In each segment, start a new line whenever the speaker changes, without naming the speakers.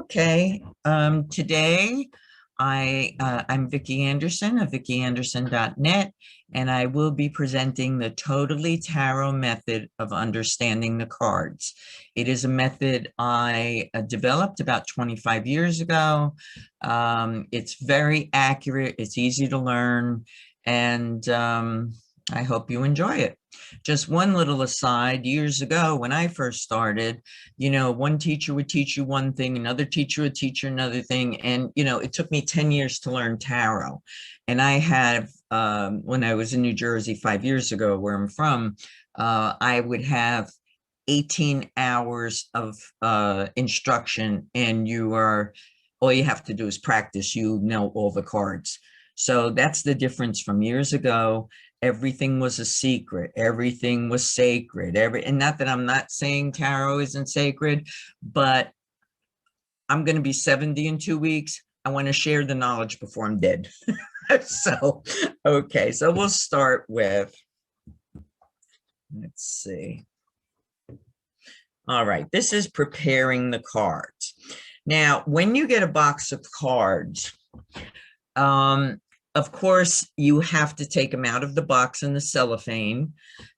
Okay. Today I'm Vikki Anderson of VikkiAnderson.net, and I will be presenting the Totally Tarot method of understanding the cards. It is a method I developed about 25 years ago. It's very accurate, it's easy to learn, and I hope you enjoy it. Just one little aside, years ago when I first started, one teacher would teach you one thing, another teacher would teach you another thing. And, it took me 10 years to learn tarot. And I have, when I was in New Jersey 5 years ago, where I'm from, I would have 18 hours of instruction, and all you have to do is practice. You know all the cards. So that's the difference from years ago. Everything was a secret. Everything was sacred. And not that I'm not saying tarot isn't sacred, but I'm going to be 70 in 2 weeks. I want to share the knowledge before I'm dead. Okay, so we'll start with, let's see. All right, this is preparing the cards. Now, when you get a box of cards, of course, you have to take them out of the box in the cellophane,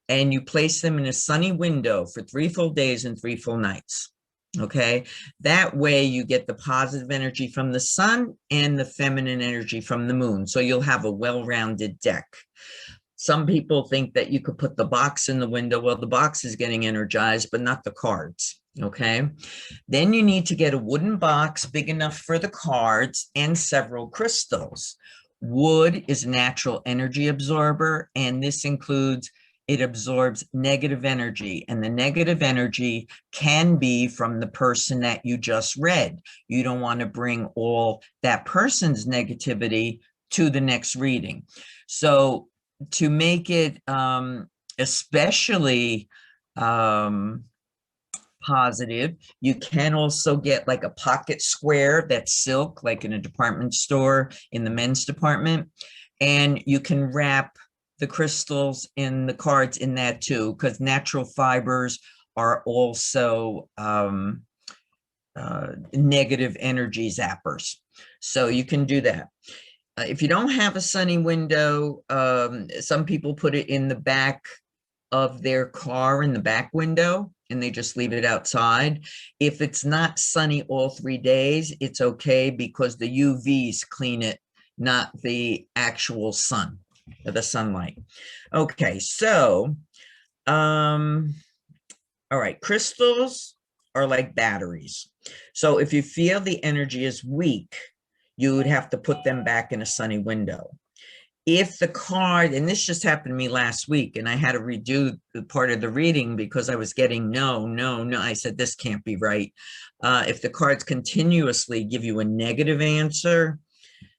and you place them in a sunny window for 3 full days and 3 full nights. Okay, that way you get the positive energy from the sun and the feminine energy from the moon. So you'll have a well-rounded deck. Some people think that you could put the box in the window. Well, the box is getting energized, but not the cards. Okay, then you need to get a wooden box big enough for the cards and several crystals. Wood is a natural energy absorber, and this includes, it absorbs negative energy, and the negative energy can be from the person that you just read. You don't want to bring all that person's negativity to the next reading. So to make it especially positive, you can also get like a pocket square that's silk, like in a department store in the men's department, and you can wrap the crystals in the cards in that too, because natural fibers are also negative energy zappers. So you can do that. If you don't have a sunny window, some people put it in the back of their car, in the back window, and they just leave it outside. If it's not sunny all 3 days, it's okay, because the UVs clean it, not the actual sun, the sunlight. Okay, so, all right, crystals are like batteries. So if you feel the energy is weak, you would have to put them back in a sunny window. If the card, and this just happened to me last week, and I had to redo the part of the reading because I was getting no. I said, this can't be right. If the cards continuously give you a negative answer,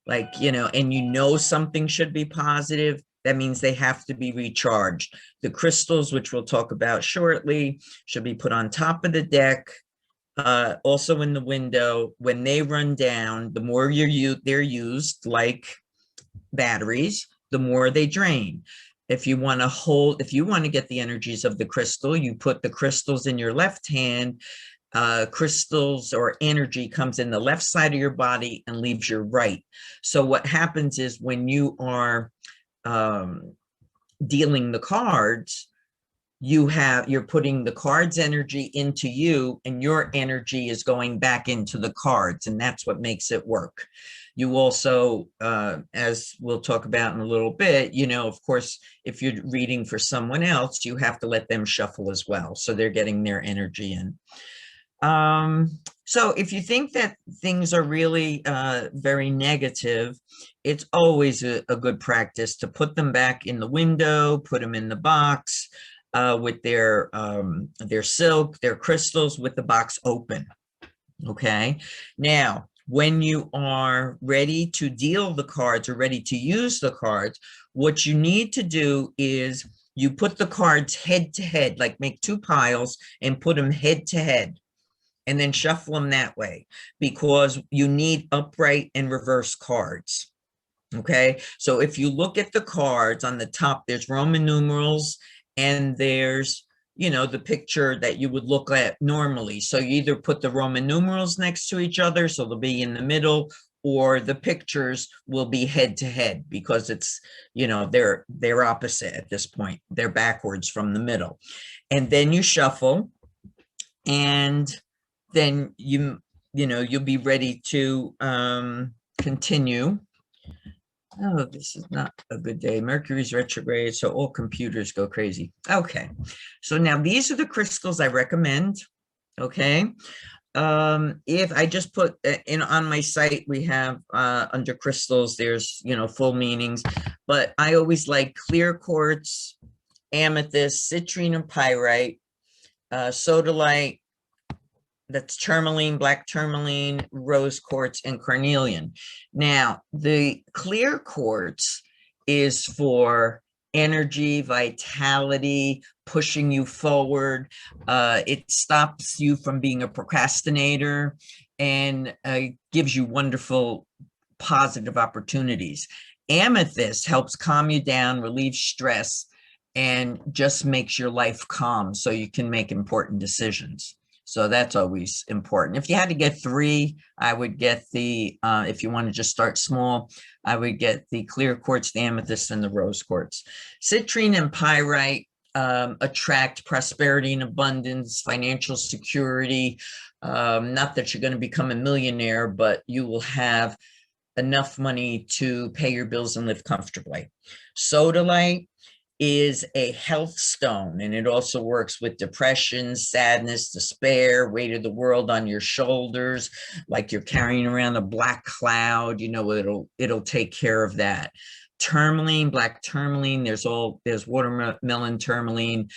like, and something should be positive, that means they have to be recharged. The crystals, which we'll talk about shortly, should be put on top of the deck, also in the window. When they run down, the more they're used, like batteries, the more they drain. If you want to get the energies of the crystal, you put the crystals in your left hand. Crystals or energy comes in the left side of your body and leaves your right. So what happens is, when you are dealing the cards, you're putting the cards energy into you, and your energy is going back into the cards, and that's what makes it work. You also, as we'll talk about in a little bit, of course, if you're reading for someone else, you have to let them shuffle as well, so they're getting their energy in. So if you think that things are really very negative, it's always a good practice to put them back in the window, put them in the box, with their silk, their crystals, with the box open. Okay, now when you are ready to deal the cards or ready to use the cards, what you need to do is you put the cards head to head, like make 2 piles and put them head to head, and then shuffle them that way, because you need upright and reverse cards. Okay, so if you look at the cards on the top, there's Roman numerals, and there's you know, the picture that you would look at normally. So you either put the Roman numerals next to each other, so they'll be in the middle, or the pictures will be head to head, because it's, you know, they're opposite at this point. They're backwards from the middle. And then you shuffle, and then you know, you'll be ready to continue. Oh, this is not a good day. Mercury's retrograde, so all computers go crazy. Okay, so now these are the crystals I recommend. Okay, if I just put in on my site, we have under crystals, there's, you know, full meanings, but I always like clear quartz, amethyst, citrine and pyrite, sodalite, that's tourmaline, black tourmaline, rose quartz, and carnelian. Now, the clear quartz is for energy, vitality, pushing you forward. It stops you from being a procrastinator and gives you wonderful, positive opportunities. Amethyst helps calm you down, relieve stress, and just makes your life calm so you can make important decisions. So that's always important. If you had to get three, I would get the, if you want to just start small, I would get the clear quartz, the amethyst, and the rose quartz. Citrine and pyrite attract prosperity and abundance, financial security. Not that you're going to become a millionaire, but you will have enough money to pay your bills and live comfortably. Sodalite is a health stone, and it also works with depression, sadness, despair, weight of the world on your shoulders, like you're carrying around a black cloud. You know, it'll take care of that. Tourmaline, black tourmaline, there's watermelon tourmaline,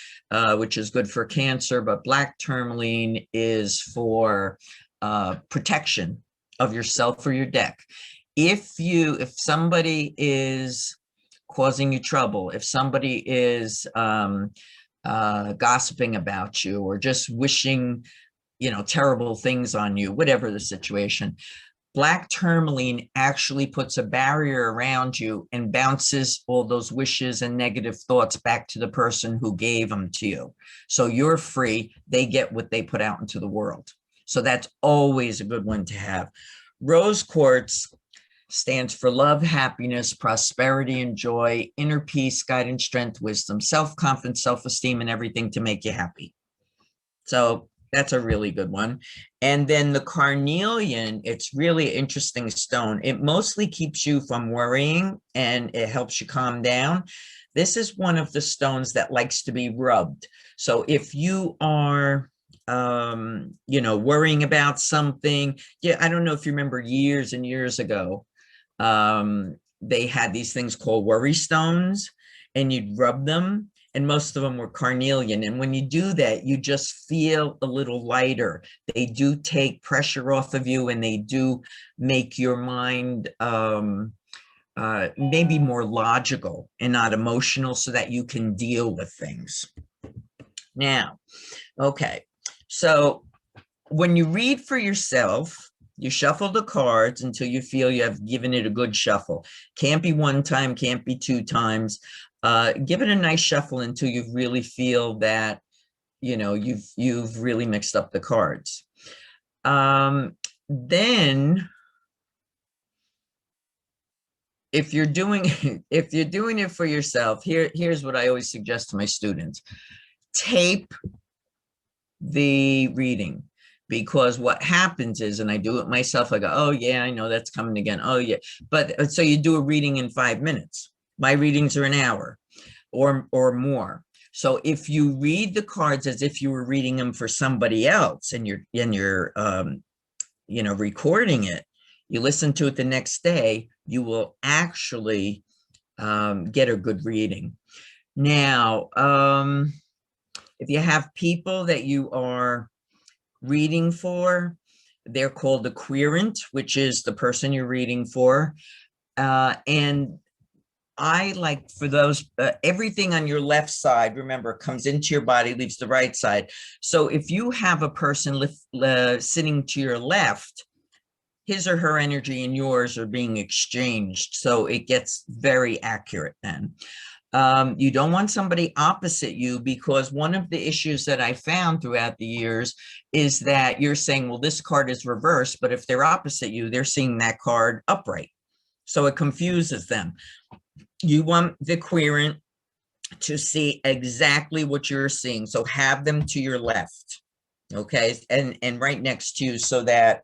which is good for cancer, but black tourmaline is for protection of yourself or your deck. If somebody is causing you trouble, if somebody is gossiping about you, or just wishing, you know, terrible things on you, whatever the situation, black tourmaline actually puts a barrier around you and bounces all those wishes and negative thoughts back to the person who gave them to you. So you're free, they get what they put out into the world. So that's always a good one to have. Rose quartz stands for love, happiness, prosperity, and joy, inner peace, guidance, strength, wisdom, self-confidence, self-esteem, and everything to make you happy. So that's a really good one. And then the carnelian, it's really interesting stone. It mostly keeps you from worrying, and it helps you calm down. This is one of the stones that likes to be rubbed. So if you are you know, worrying about something, yeah, I don't know if you remember years and years ago, they had these things called worry stones, and you'd rub them, and most of them were carnelian. And when you do that, you just feel a little lighter. They do take pressure off of you, and they do make your mind maybe more logical and not emotional, so that you can deal with things. Now, okay, so when you read for yourself, you shuffle the cards until you feel you have given it a good shuffle. Can't be one time, can't be two times. Give it a nice shuffle until you really feel that, you know, you've really mixed up the cards. Then if you're doing it for yourself, here's what I always suggest to my students. Tape the reading. Because what happens is, and I do it myself, I go, oh yeah, I know that's coming again. Oh yeah. But so you do a reading in 5 minutes. My readings are an hour or more. So if you read the cards as if you were reading them for somebody else, and you're you know, recording it, you listen to it the next day, you will actually get a good reading. Now, if you have people that you are reading for, they're called the Querent, which is the person you're reading for. And I like for those, everything on your left side, remember, comes into your body, leaves the right side. So if you have a person sitting to your left, his or her energy and yours are being exchanged. So it gets very accurate then. You don't want somebody opposite you, because one of the issues that I found throughout the years is that you're saying, well, this card is reversed, but if they're opposite you, they're seeing that card upright. So it confuses them. You want the querent to see exactly what you're seeing. So have them to your left, okay? And right next to you, so that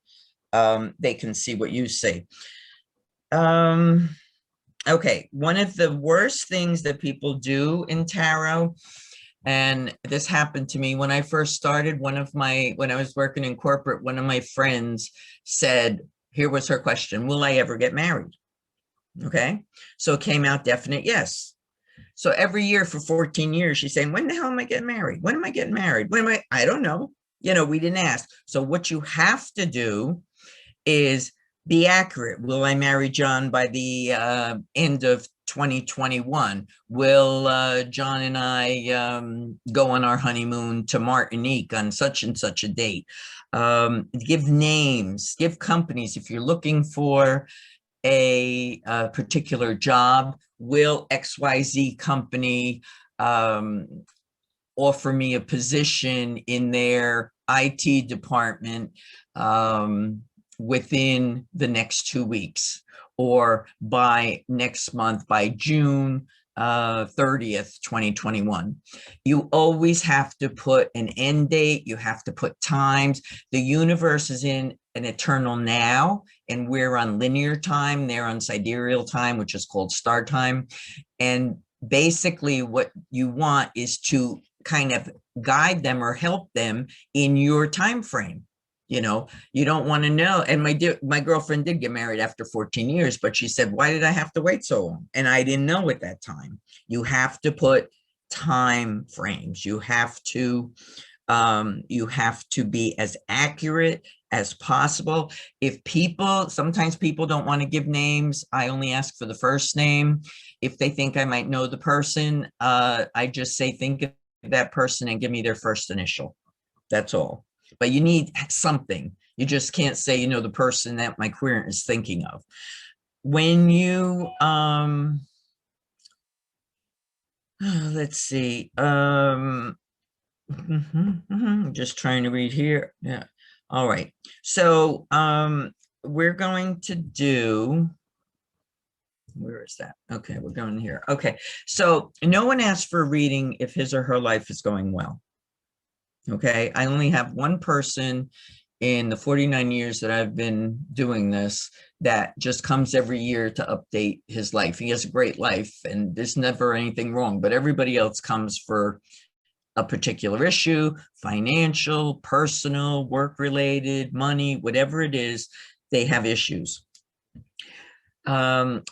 they can see what you see. Okay, one of the worst things that people do in tarot, and this happened to me when I first started, when I was working in corporate, one of my friends said, here was her question, will I ever get married? Okay, so it came out definite yes. So every year for 14 years, she's saying, when the hell am I getting married? When am I getting married? I don't know. You know, we didn't ask. So what you have to do is be accurate. Will I marry John by the end of 2021? Will John and I go on our honeymoon to Martinique on such and such a date? Give names, give companies. If you're looking for a particular job, will XYZ company offer me a position in their IT department within the next 2 weeks, or by next month, by June 30th, 2021. You always have to put an end date. You have to put times. The universe is in an eternal now, and we're on linear time. They're on sidereal time, which is called star time. And basically what you want is to kind of guide them or help them in your time frame. You know, you don't want to know. And my girlfriend did get married after 14 years, but she said, why did I have to wait so long? And I didn't know at that time. You have to put time frames. You have to be as accurate as possible. Sometimes people don't want to give names. I only ask for the first name. If they think I might know the person, I just say, think of that person and give me their first initial. That's all. But you need something. You just can't say, you know, the person that my querent is thinking of. When you, let's see, just trying to read here. Yeah. All right. So we're going to do, where is that? Okay, we're going here. Okay. So no one asked for a reading if his or her life is going well. Okay, I only have one person in the 49 years that I've been doing this that just comes every year to update his life. He has a great life and there's never anything wrong, but everybody else comes for a particular issue, financial, personal, work-related, money, whatever it is, they have issues.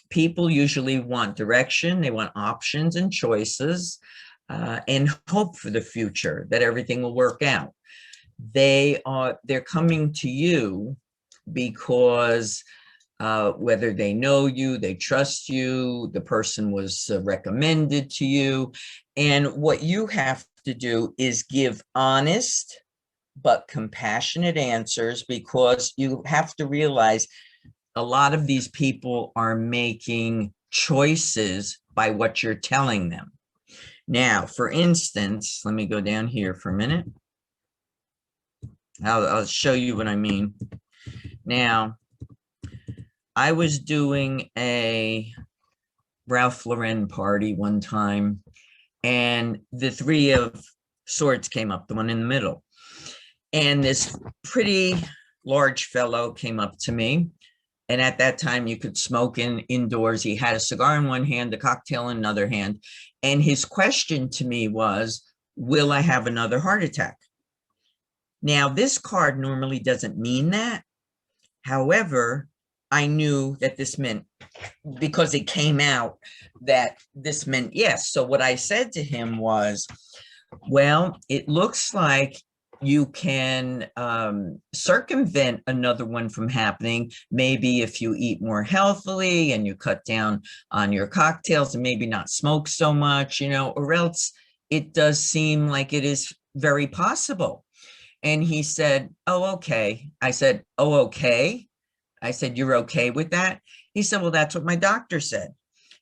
People usually want direction, they want options and choices. And hope for the future, that everything will work out. They're coming to you because whether they know you, they trust you, the person was recommended to you. And what you have to do is give honest but compassionate answers, because you have to realize a lot of these people are making choices by what you're telling them. Now, for instance, let me go down here for a minute. I'll show you what I mean. Now, I was doing a Ralph Lauren party one time, and the Three of Swords came up, the one in the middle. And this pretty large fellow came up to me. And at that time, you could smoke indoors. He had a cigar in one hand, a cocktail in another hand. And his question to me was, will I have another heart attack? Now, this card normally doesn't mean that. However, I knew that this meant, because it came out, that this meant yes. So what I said to him was, well, it looks like you can circumvent another one from happening. Maybe if you eat more healthily and you cut down on your cocktails and maybe not smoke so much, you know, or else it does seem like it is very possible. And he said, oh, okay. I said, oh, okay. I said, you're okay with that? He said, well, that's what my doctor said.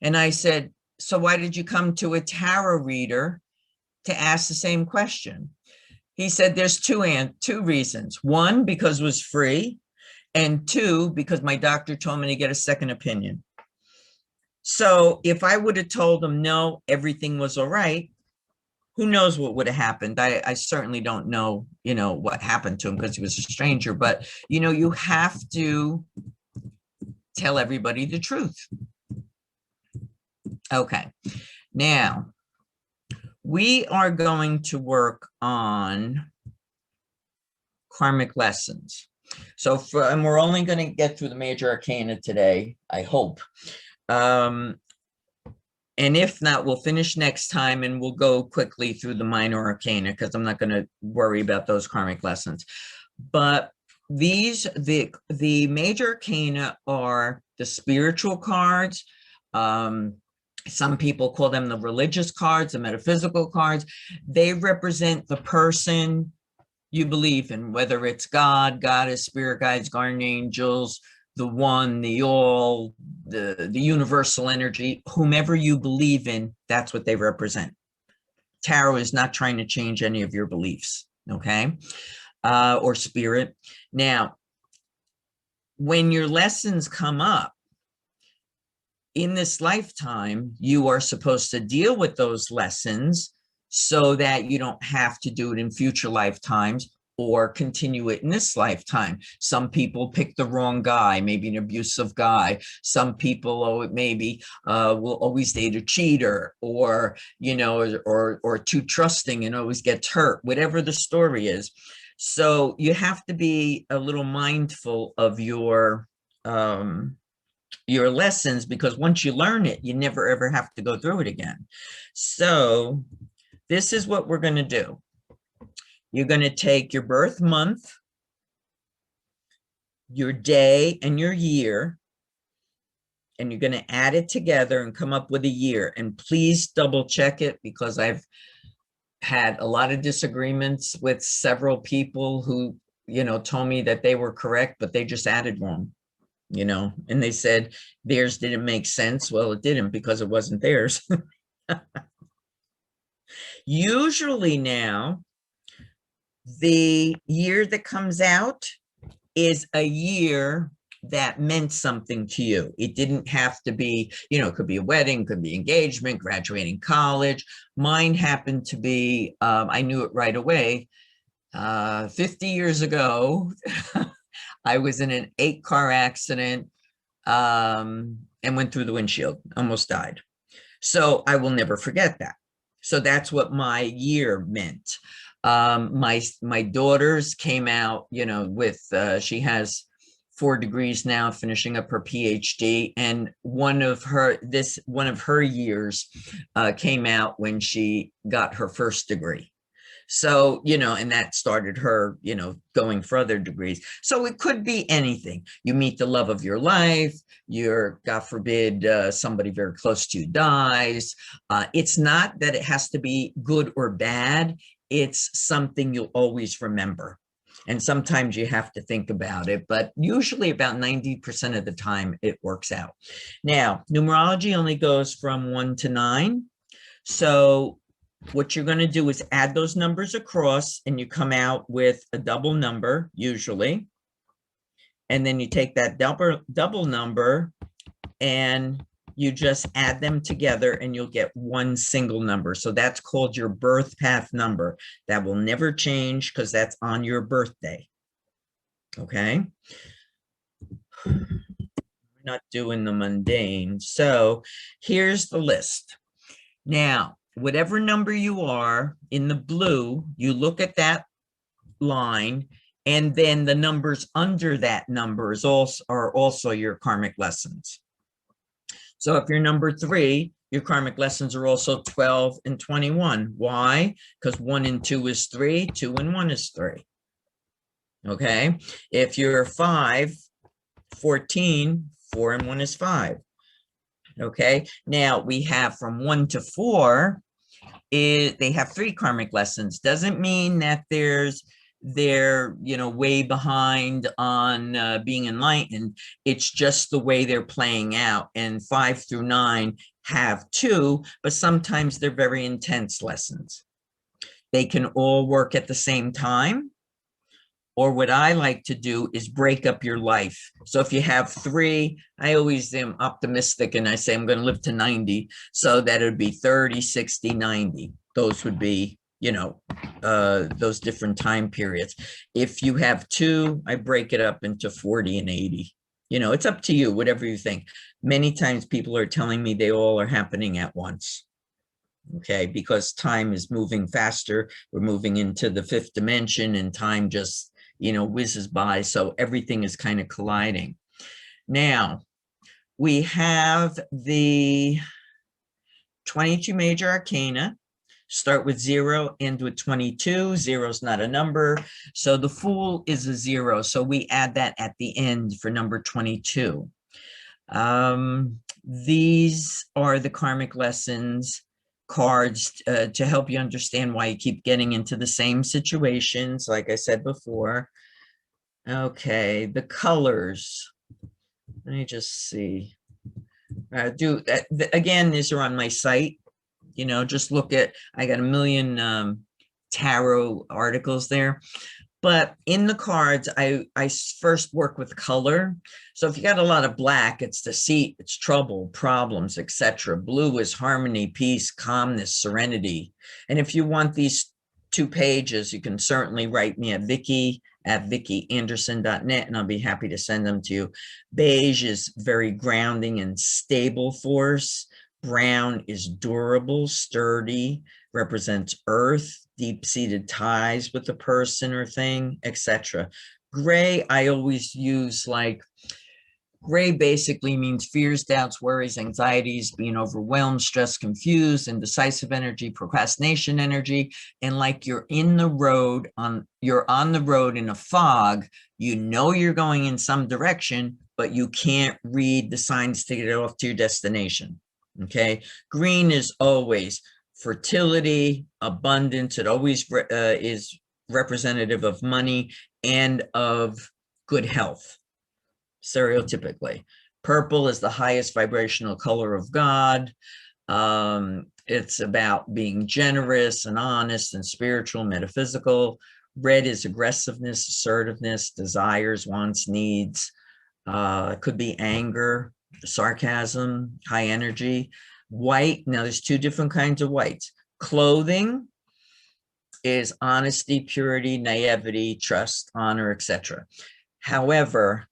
And I said, so why did you come to a tarot reader to ask the same question? He said, there's two reasons. One, because it was free, and two, because my doctor told me to get a second opinion. So if I would have told him, no, everything was all right, who knows what would have happened? I certainly don't know, what happened to him because he was a stranger, but, you have to tell everybody the truth. Okay. Now, we are going to work on Karmic Lessons. So and we're only going to get through the Major Arcana today, I hope. And if not, we'll finish next time and we'll go quickly through the Minor Arcana because I'm not going to worry about those Karmic Lessons. But the Major Arcana are the spiritual cards. Some people call them the religious cards, the metaphysical cards. They represent the person you believe in, whether it's God, goddess, spirit guides, guardian angels, the one, the all, the universal energy, whomever you believe in, that's what they represent. Tarot is not trying to change any of your beliefs, okay? Or spirit. Now, when your lessons come up, in this lifetime, you are supposed to deal with those lessons so that you don't have to do it in future lifetimes or continue it in this lifetime. Some people pick the wrong guy, maybe an abusive guy. Some people, maybe will always date a cheater, or, or too trusting and always gets hurt, whatever the story is. So you have to be a little mindful of your lessons, because once you learn it, you never ever have to go through it again. So this is what we're going to do. You're going to take your birth month, your day, and your year, and you're going to add it together and come up with a year. And please double check it, because I've had a lot of disagreements with several people who, told me that they were correct, but they just added wrong. And they said theirs didn't make sense. Well, it didn't, because it wasn't theirs. Usually now, the year that comes out is a year that meant something to you. It didn't have to be, it could be a wedding, could be engagement, graduating college. Mine happened to be, I knew it right away. 50 years ago, I was in an 8-car accident and went through the windshield, almost died. So I will never forget that. So that's what my year meant. My daughters came out, with, she has 4 degrees now, finishing up her PhD. And one of her years came out when she got her first degree. So, and that started her, going for other degrees. So it could be anything. You meet the love of your life, God forbid, somebody very close to you dies. It's not that it has to be good or bad. It's something you'll always remember. And sometimes you have to think about it, but usually about 90% of the time it works out. Now, numerology only goes from 1 to 9. So what you're going to do is add those numbers across, and you come out with a double number, usually. And then you take that double number and you just add them together, and you'll get one single number. So that's called your birth path number. That will never change, because that's on your birthday. Okay. We're not doing the mundane. So here's the list. Now, whatever number you are in the blue, you look at that line, and then the numbers under that number are also your karmic lessons. So if you're number 3, your karmic lessons are also 12 and 21. Why? Because 1 and 2 is 3, 2 and 1 is 3. Okay. If you're 5, 14, 4 and 1 is 5. Okay. Now we have from 1 to 4, they have 3 karmic lessons. Doesn't mean that there's they're, you know, way behind on being enlightened. It's just the way they're playing out. And 5 through 9 have two, but sometimes they're very intense lessons. They can all work at the same time. Or what I like to do is break up your life. So if you have 3, I always am optimistic and I say I'm going to live to 90. So that would be 30, 60, 90. Those would be, you know, those different time periods. If you have 2, I break it up into 40 and 80. You know, it's up to you, whatever you think. Many times people are telling me they all are happening at once. Okay, because time is moving faster. We're moving into the 5th dimension and time just, you know, whizzes by. So everything is kind of colliding. Now, we have the 22 major arcana. Start with 0, end with 22. 0 is not a number. So the Fool is a 0. So we add that at the end for number 22. These are the Karmic Lessons cards to help you understand why you keep getting into the same situations, like I said before. Okay, the colors. Let me just see. Again, these are on my site. You know, just look at, I got a million tarot articles there. But in the cards, I first work with color. So if you got a lot of black, it's deceit, it's trouble, problems, etc. Blue is harmony, peace, calmness, serenity. And if you want these 2 pages, you can certainly write me at vikkianderson.net, and I'll be happy to send them to you. Beige is very grounding and stable force. Brown is durable, sturdy, represents earth, deep-seated ties with the person or thing, etc. Gray, I always use like, gray basically means fears, doubts, worries, anxieties, being overwhelmed, stressed, confused, indecisive energy, procrastination energy. And like you're in the road, you're on the road in a fog, you know you're going in some direction, but you can't read the signs to get off to your destination. Okay, green is always fertility, abundance. It always is representative of money and of good health, stereotypically. Purple is the highest vibrational color of God. It's about being generous and honest and spiritual, metaphysical. Red is aggressiveness, assertiveness, desires, wants, needs. It could be anger, sarcasm, high energy. White, now there's 2 different kinds of whites. Clothing is honesty, purity, naivety, trust, honor, etc. However,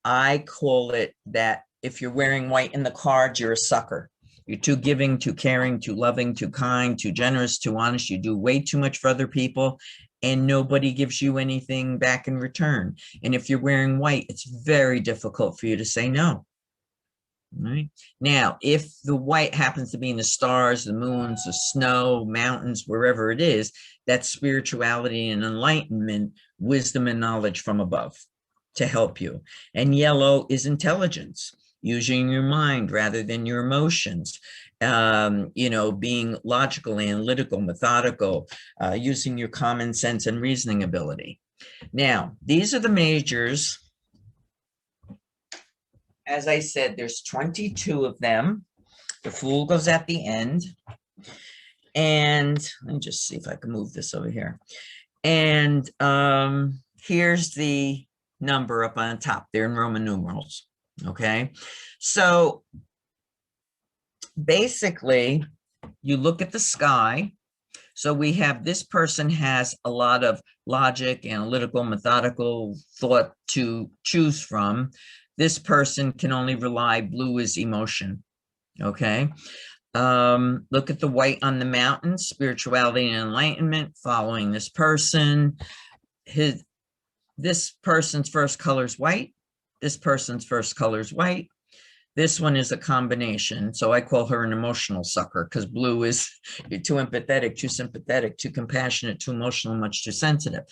I call it that if you're wearing white in the cards, you're a sucker. You're too giving, too caring, too loving, too kind, too generous, too honest. You do way too much for other people, and nobody gives you anything back in return. And if you're wearing white, it's very difficult for you to say no. Right. Now, if the white happens to be in the stars, the moons, the snow, mountains, wherever it is, that's spirituality and enlightenment, wisdom and knowledge from above to help you. And yellow is intelligence, using your mind rather than your emotions, you know, being logical, analytical, methodical, using your common sense and reasoning ability. Now, these are the majors. As I said, there's 22 of them. The Fool goes at the end. And let me just see if I can move this over here. And here's the number up on top. They're in Roman numerals. Okay. So basically, you look at the sky. So we have, this person has a lot of logic, analytical, methodical thought to choose from. This person can only rely, blue is emotion. Okay. Look at the white on the mountain, spirituality and enlightenment, following this person. This person's first color is white. This person's first color is white. This one is a combination. So I call her an emotional sucker, because blue is, you're too empathetic, too sympathetic, too compassionate, too emotional, much too sensitive.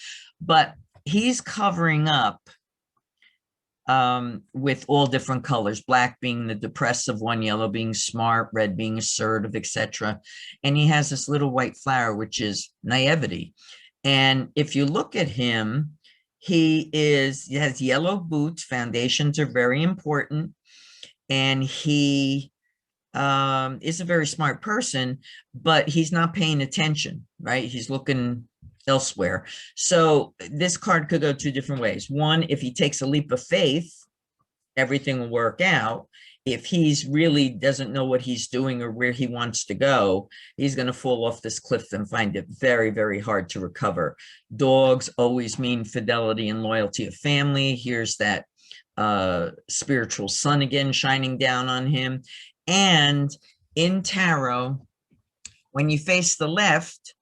But he's covering up with all different colors, black being the depressive one, yellow being smart, red being assertive, etc. And he has this little white flower, which is naivety. And if you look at him, he has yellow boots. Foundations are very important. And he is a very smart person, but he's not paying attention, right? He's looking elsewhere. So this card could go two different ways. One, if he takes a leap of faith, everything will work out. If he's really doesn't know what he's doing or where he wants to go, he's going to fall off this cliff and find it very, very hard to recover. Dogs always mean fidelity and loyalty of family. Here's that spiritual sun again shining down on him. And in tarot, when you face the left,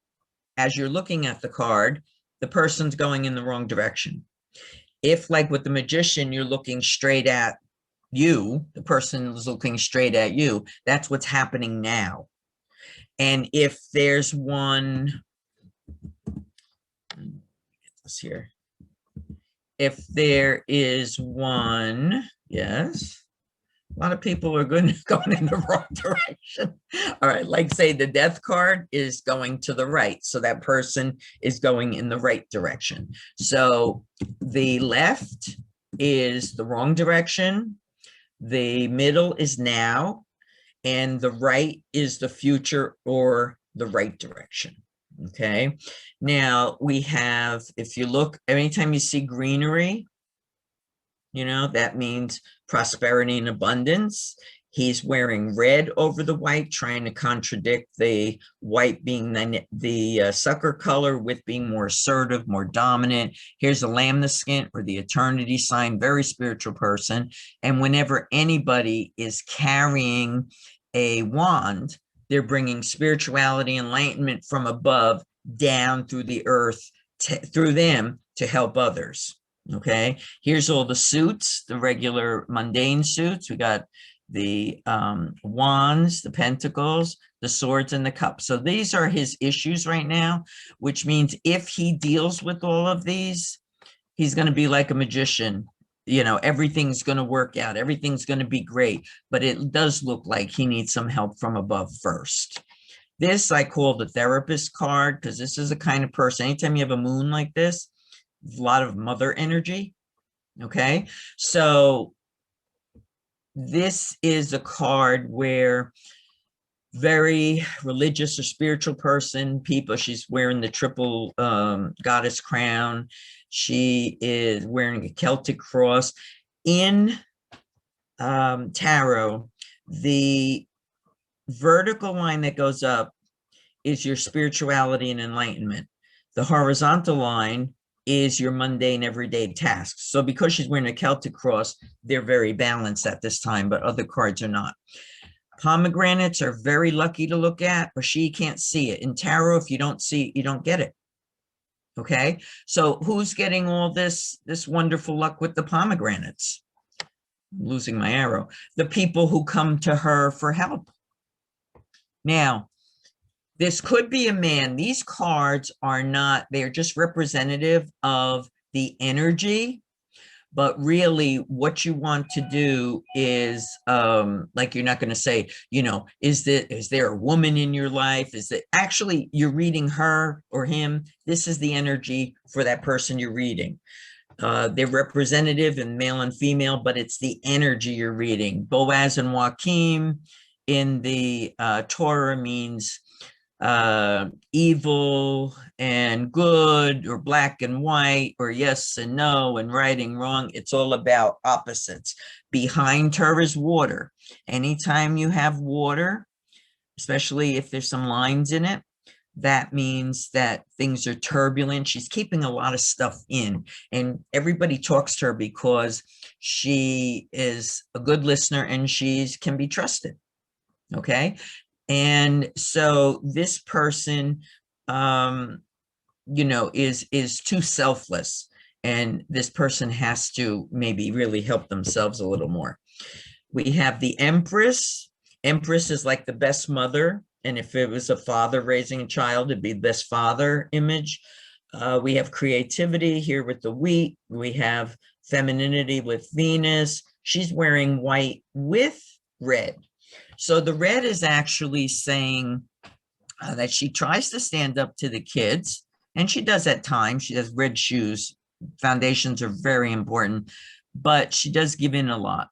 as you're looking at the card, the person's going in the wrong direction. If, like with the magician, you're looking straight at you, the person is looking straight at you, that's what's happening now. And if there's one, this here, if there is one, yes, a lot of people are going in the wrong direction. All right, like say the death card is going to the right. So that person is going in the right direction. So the left is the wrong direction. The middle is now. And the right is the future or the right direction. Okay. Now we have, if you look, anytime you see greenery, you know, that means prosperity and abundance. He's wearing red over the white, trying to contradict the white being the sucker color with being more assertive, more dominant. Here's the lambskin or the eternity sign, very spiritual person. And whenever anybody is carrying a wand, they're bringing spirituality, enlightenment from above down through the earth, through them to help others. Okay, here's all the suits, the regular mundane suits. We got the wands, the pentacles, the swords, and the cups. So these are his issues right now, which means if he deals with all of these, he's going to be like a magician. You know, everything's going to work out. Everything's going to be great. But it does look like he needs some help from above first. This I call the therapist card because this is the kind of person, anytime you have a moon like this, a lot of mother energy. Okay, so this is a card where very religious or spiritual person, people, she's wearing the triple goddess crown. She is wearing a Celtic cross. In tarot, the vertical line that goes up is your spirituality and enlightenment. The horizontal line is your mundane everyday tasks. So because she's wearing a Celtic cross, they're very balanced at this time, but other cards are not. Pomegranates are very lucky to look at, but she can't see it. In tarot, if you don't see it, you don't get it. Okay, so who's getting all this wonderful luck with the pomegranates? I'm losing my arrow. The people who come to her for help. Now, this could be a man. These cards are not, they're just representative of the energy, but really what you want to do is, like, you're not going to say, you know, is there a woman in your life? Is it actually you're reading her or him? This is the energy for that person you're reading. They're representative in male and female, but it's the energy you're reading. Boaz and Joachim in the Torah means evil and good, or black and white, or yes and no, and right and wrong. It's all about opposites. Behind her is water. Anytime you have water, especially if there's some lines in it, that means that things are turbulent. She's keeping a lot of stuff in, and everybody talks to her because she is a good listener and she can be trusted. Okay. And so this person, you know, is too selfless, and this person has to maybe really help themselves a little more. We have the Empress. Empress is like the best mother. And if it was a father raising a child, it'd be the best father image. We have creativity here with the wheat. We have femininity with Venus. She's wearing white with red. So the red is actually saying that she tries to stand up to the kids And she does at times. She does red shoes. Foundations are very important, but she does give in a lot.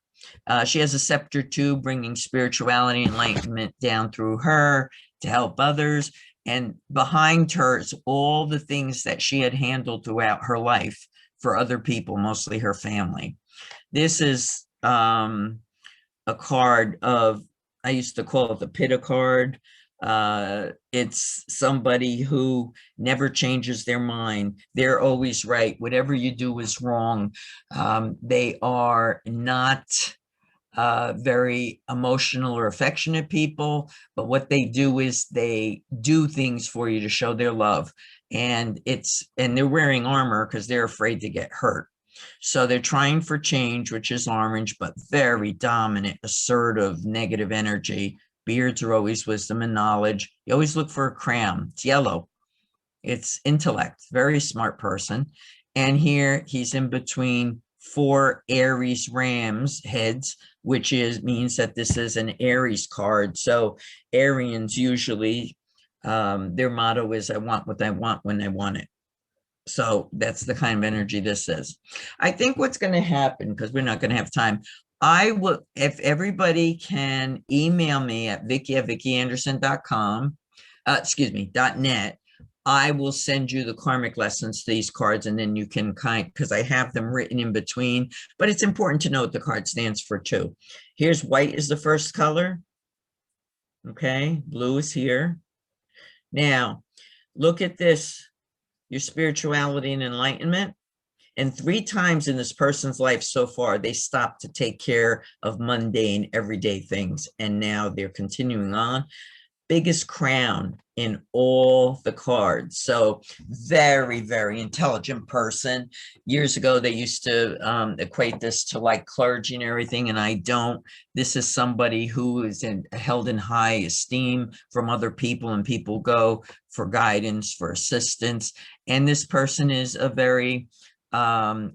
She has a scepter too, bringing spirituality and enlightenment down through her to help others. And behind her is all the things that she had handled throughout her life for other people, mostly her family. This is a card of, I used to call it the Pitta card. It's somebody who never changes their mind. They're always right. Whatever you do is wrong. They are not very emotional or affectionate people, but what they do is they do things for you to show their love. And they're wearing armor because they're afraid to get hurt. So they're trying for change, which is orange, but very dominant, assertive, negative energy. Beards are always wisdom and knowledge. You always look for a crown. It's yellow. It's intellect, very smart person. And here he's in between 4 Aries Rams heads, which means that this is an Aries card. So Arians usually, their motto is, I want what I want when I want it. So that's the kind of energy this is. I think what's going to happen, because we're not going to have time, I will, if everybody can email me at Vikki@VikkiAnderson.com, .net, I will send you the karmic lessons to these cards, and then you can because I have them written in between, but it's important to know what the card stands for too. Here's white is the first color. Okay, blue is here. Now, look at this. Your spirituality and enlightenment. And 3 times in this person's life so far, they stopped to take care of mundane, everyday things. And now they're continuing on. Biggest crown in all the cards. So very, very intelligent person. Years ago, they used to equate this to like clergy and everything, and I don't. This is somebody who is held in high esteem from other people, and people go for guidance, for assistance. And this person is a very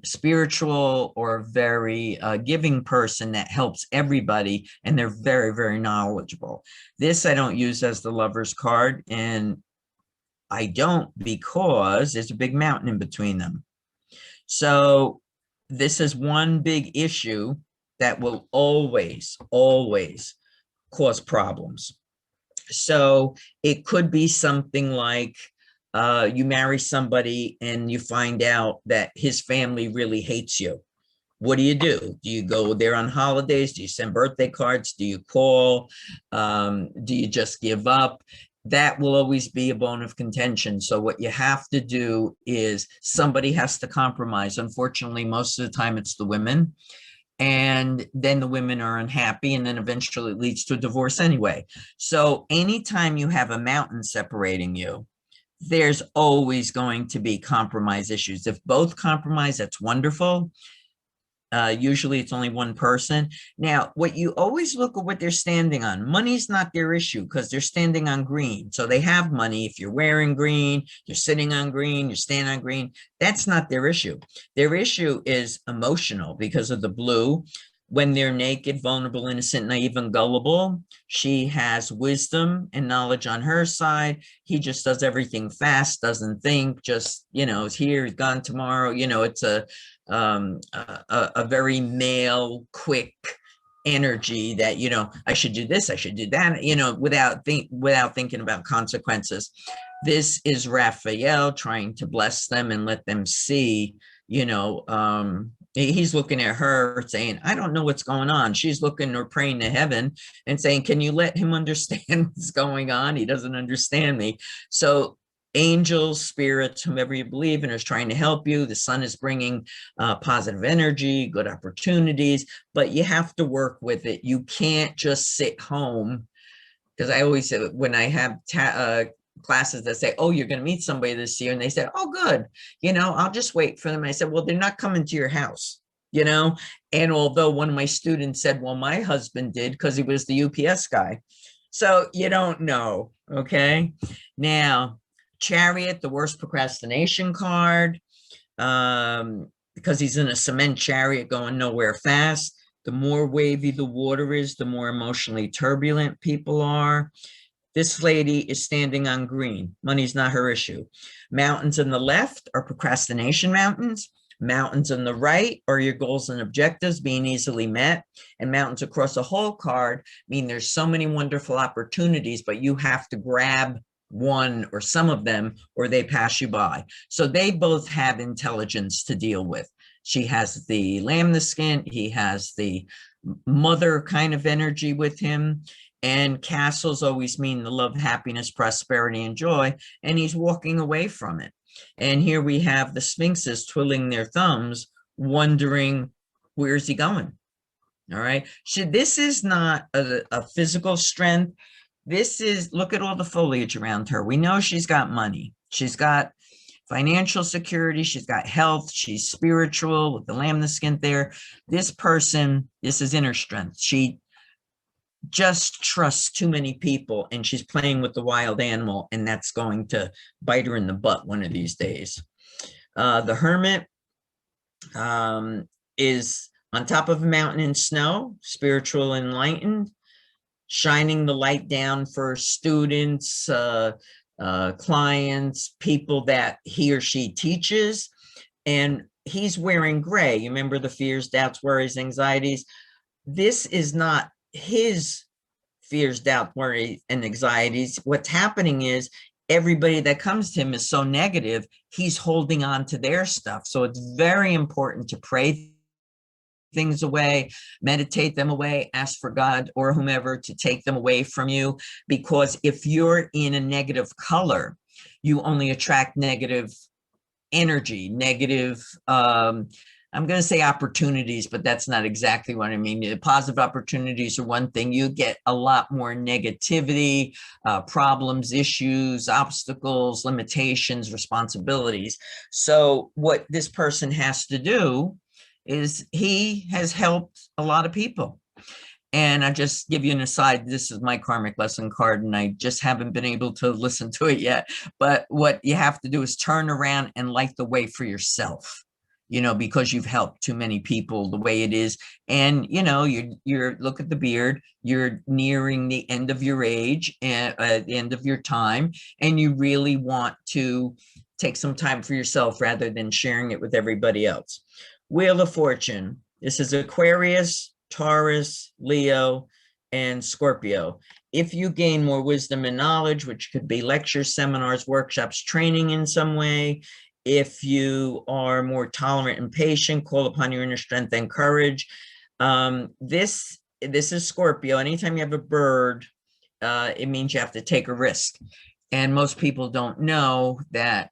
spiritual or very giving person that helps everybody, and they're very, very knowledgeable. This I don't use as the Lover's card, and I don't because there's a big mountain in between them. So this is one big issue that will always, always cause problems. So it could be something like you marry somebody and you find out that his family really hates you. What do? Do you go there on holidays? Do you send birthday cards? Do you call? Do you just give up? That will always be a bone of contention. So what you have to do is somebody has to compromise. Unfortunately, most of the time it's the women. And then the women are unhappy, and then eventually it leads to a divorce anyway. So anytime you have a mountain separating you, there's always going to be compromise issues. If both compromise, that's wonderful. Usually it's only one person. Now, what you always look at what they're standing on. Money's not their issue because they're standing on green. So they have money. If you're wearing green, you're sitting on green, you're standing on green, that's not their issue. Their issue is emotional because of the blue. When they're naked, vulnerable, innocent, naive, and gullible, she has wisdom and knowledge on her side. He just does everything fast, doesn't think, just, is here, is gone tomorrow. It's a very male, quick energy that, I should do this, I should do that, without thinking about consequences. This is Raphael trying to bless them and let them see, he's looking at her saying, I don't know what's going on. She's looking or praying to heaven and saying, can you let him understand what's going on? He doesn't understand me. So angels, spirits, whomever you believe in is trying to help you. The sun is bringing positive energy, good opportunities, but you have to work with it. You can't just sit home. Because I always say, when I have classes that say, oh, you're going to meet somebody this year, and they say, oh, good, I'll just wait for them. I said, well, they're not coming to your house, and although one of my students said, well, my husband did because he was the UPS guy. So you don't know. Okay. Now, Chariot, the worst procrastination card, because he's in a cement chariot going nowhere fast. The more wavy the water is, the more emotionally turbulent people are. This lady is standing on green. Money's not her issue. Mountains on the left are procrastination mountains. Mountains on the right are your goals and objectives being easily met. And mountains across the whole card mean there's so many wonderful opportunities, but you have to grab one or some of them or they pass you by. So they both have intelligence to deal with. She has the lambskin, he has the mother kind of energy with him. And castles always mean the love, happiness, prosperity, and joy. And he's walking away from it. And here we have the sphinxes twiddling their thumbs, wondering, where's he going? All right. This is not a physical strength. This is, look at all the foliage around her. We know she's got money. She's got financial security. She's got health. She's spiritual with the lambskin there. This person, this is inner strength. She just trusts too many people and she's playing with the wild animal, and that's going to bite her in the butt one of these days. The hermit is on top of a mountain in snow, spiritual, enlightened, shining the light down for students, clients, people that he or she teaches. And he's wearing gray. You remember the fears, doubts, worries, anxieties. This is not his fears, doubt, worry, and anxieties. What's happening is everybody that comes to him is so negative, he's holding on to their stuff. So it's very important to pray things away, meditate them away, ask for God or whomever to take them away from you. Because if you're in a negative color, you only attract negative energy, negative, I'm going to say opportunities, but that's not exactly what I mean. Positive opportunities are one thing. You get a lot more negativity, problems, issues, obstacles, limitations, responsibilities. So what this person has to do is he has helped a lot of people. And I just give you an aside, this is my karmic lesson card, and I just haven't been able to listen to it yet. But what you have to do is turn around and light the way for yourself, you know, because you've helped too many people the way it is. And, you know, you're look at the beard, you're nearing the end of your age and the end of your time, and you really want to take some time for yourself rather than sharing it with everybody else. Wheel of Fortune. This is Aquarius, Taurus, Leo, and Scorpio. If you gain more wisdom and knowledge, which could be lectures, seminars, workshops, training in some way, if you are more tolerant and patient, call upon your inner strength and courage. This is Scorpio. Anytime you have a bird, it means you have to take a risk. And most people don't know that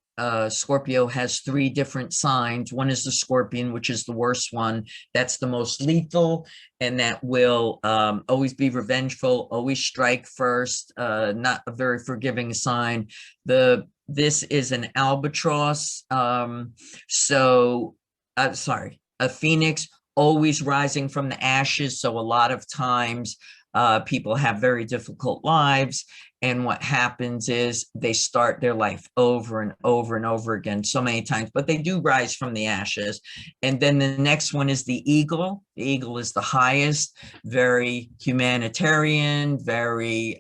Scorpio has 3 different signs. One is the Scorpion, which is the worst one. That's the most lethal, and that will always be revengeful, always strike first, not a very forgiving sign. This is an albatross. A phoenix, always rising from the ashes. So a lot of times people have very difficult lives. And what happens is they start their life over and over and over again so many times, but they do rise from the ashes. And then the next one is the eagle. The eagle is the highest, very humanitarian, very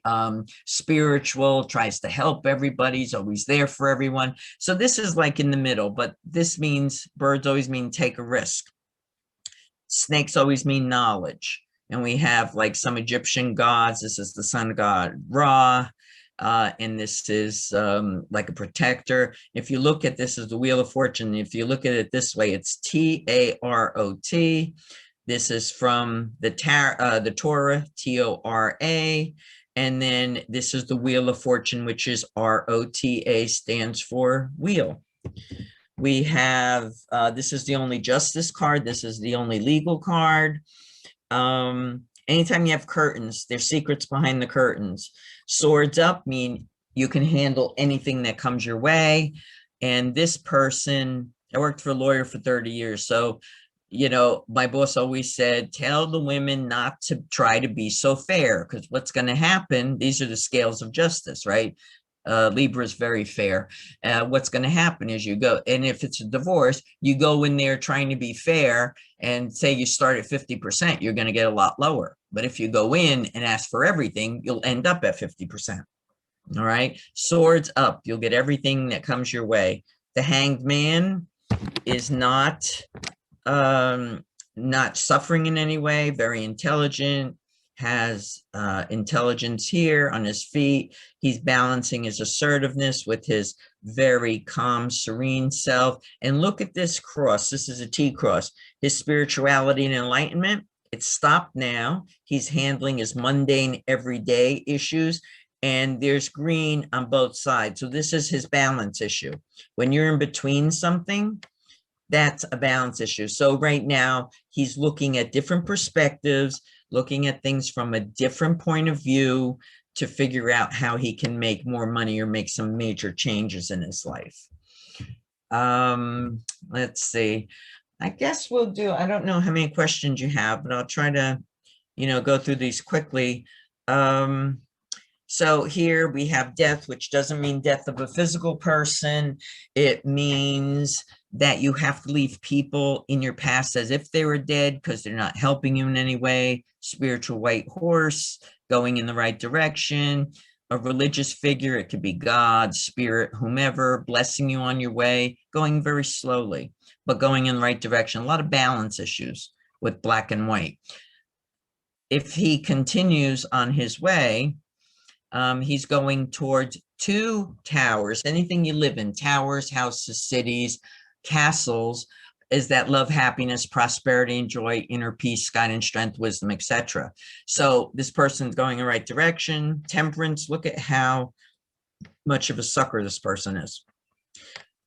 spiritual, tries to help everybody, is always there for everyone. So this is like in the middle, but this means, birds always mean take a risk. Snakes always mean knowledge. And we have like some Egyptian gods. This is the sun god Ra, and this is like a protector. If you look at this as the Wheel of Fortune, if you look at it this way, it's Tarot. This is from the Torah, Tora, and then this is the Wheel of Fortune, which is Rota, stands for wheel. We have this is the only justice card. This is the only legal card. Anytime you have curtains, there's secrets behind the curtains. Swords up mean you can handle anything that comes your way. And this person, I worked for a lawyer for 30 years. So, you know, my boss always said, tell the women not to try to be so fair, because what's going to happen, these are the scales of justice, right? Libra is very fair. What's going to happen is you go, and if it's a divorce, you go in there trying to be fair and say you start at 50%, you're going to get a lot lower. But if you go in and ask for everything, you'll end up at 50%. All right. Swords up. You'll get everything that comes your way. The Hanged Man is not suffering in any way, very intelligent, has intelligence here on his feet. He's balancing his assertiveness with his very calm, serene self. And look at this cross. This is a T cross. His spirituality and enlightenment, it's stopped now. He's handling his mundane, everyday issues. And there's green on both sides. So this is his balance issue. When you're in between something, that's a balance issue. So right now, he's looking at different perspectives, looking at things from a different point of view to figure out how he can make more money or make some major changes in his life. Let's see. I guess we'll do, I don't know how many questions you have, but I'll try to, go through these quickly. So here we have death, which doesn't mean death of a physical person. It means that you have to leave people in your past as if they were dead because they're not helping you in any way. Spiritual white horse, going in the right direction. A religious figure, it could be God, spirit, whomever, blessing you on your way, going very slowly, but going in the right direction. A lot of balance issues with black and white. If he continues on his way, he's going towards 2 towers. Anything you live in, towers, houses, cities, castles, is that love, happiness, prosperity, and joy, inner peace, guidance, strength, wisdom, etc. So this person's going in the right direction. Temperance, look at how much of a sucker this person is.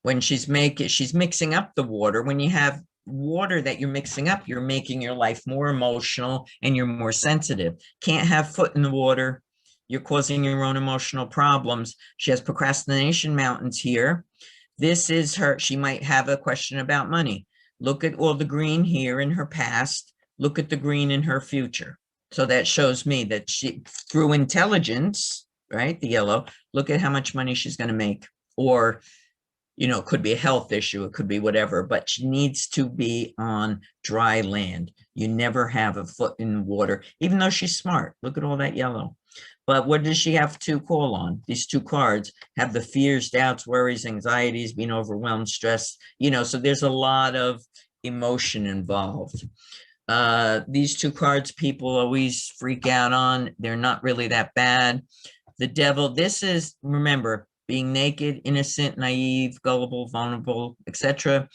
When she's mixing up the water. When you have water that you're mixing up, you're making your life more emotional and you're more sensitive. Can't have foot in the water. You're causing your own emotional problems. She has procrastination mountains here. This is her. She might have a question about money. Look at all the green here in her past. Look at the green in her future. So that shows me that she, through intelligence, right, the yellow, look at how much money she's going to make. Or, it could be a health issue. It could be whatever, but she needs to be on dry land. You never have a foot in water, even though she's smart. Look at all that yellow. But what does she have to call on? These 2 cards have the fears, doubts, worries, anxieties, being overwhelmed, stressed, so there's a lot of emotion involved. These 2 cards people always freak out on. They're not really that bad. The devil, this is, remember, being naked, innocent, naive, gullible, vulnerable, etc.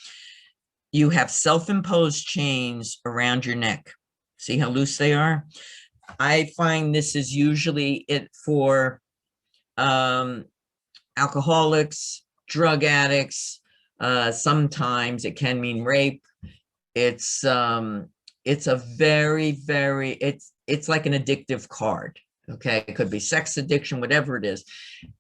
You have self-imposed chains around your neck. See how loose they are? I find this is usually it for alcoholics, drug addicts. Sometimes it can mean rape. It's a very, very, it's like an addictive card. Okay, it could be sex addiction, whatever it is.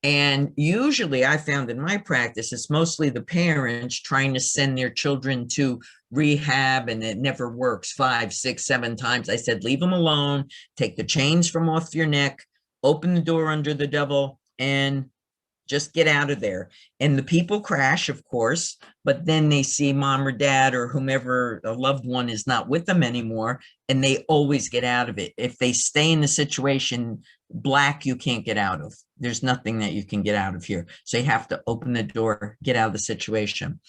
And usually I found in my practice, it's mostly the parents trying to send their children to rehab, and it never works 5, 6, 7 times. I said, leave them alone, take the chains from off your neck, open the door under the devil, and just get out of there. And the people crash, of course, but then they see mom or dad or whomever, a loved one, is not with them anymore, and they always get out of it. If they stay in the situation, black, you can't get out of. There's nothing that you can get out of here. So you have to open the door, get out of the situation.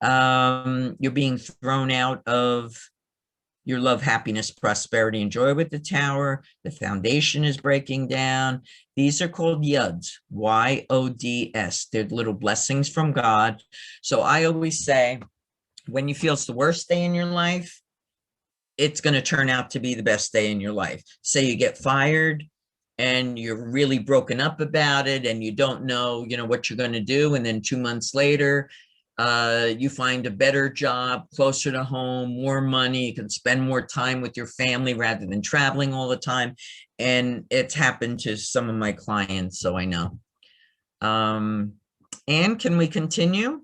You're being thrown out of your love, happiness, prosperity, and joy with the tower. The foundation is breaking down. These are called yuds, Y-O-D-S. They're little blessings from God. So I always say, when you feel it's the worst day in your life, it's going to turn out to be the best day in your life. Say you get fired and you're really broken up about it and you don't know, what you're going to do. And then 2 months later, you find a better job closer to home, more money, you can spend more time with your family rather than traveling all the time. And it's happened to some of my clients, so I know. Anne, can we continue?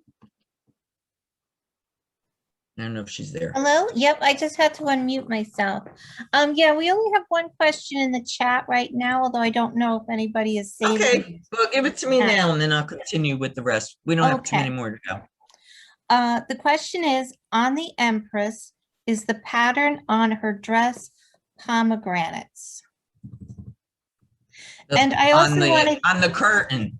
I don't know if she's there.
Hello. Yep, I just had to unmute myself. Yeah, we only have 1 question in the chat right now, although I don't know if anybody is saving.
Okay, well, give it to me now, and then I'll continue with the rest. We don't have too many more to go.
The question is, on the Empress, is the pattern on her dress pomegranates? And I
on
also wanted,
the curtain.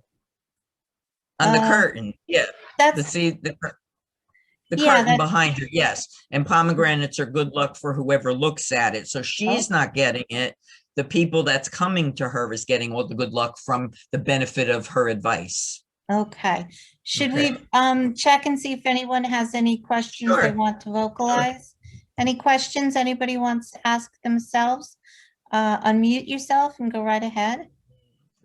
On the
uh,
curtain, yeah.
that's,
The
yeah,
curtain
that,
behind her, yes. And pomegranates are good luck for whoever looks at it. So she's
oh,
not getting it. The people that's coming to her is getting all the good luck from the benefit of her advice.
okay. Should
Okay,
we check and see if anyone has any questions they
sure,
want to
sure.
vocalize? Any questions anybody wants to ask themselves? Unmute yourself and go right ahead.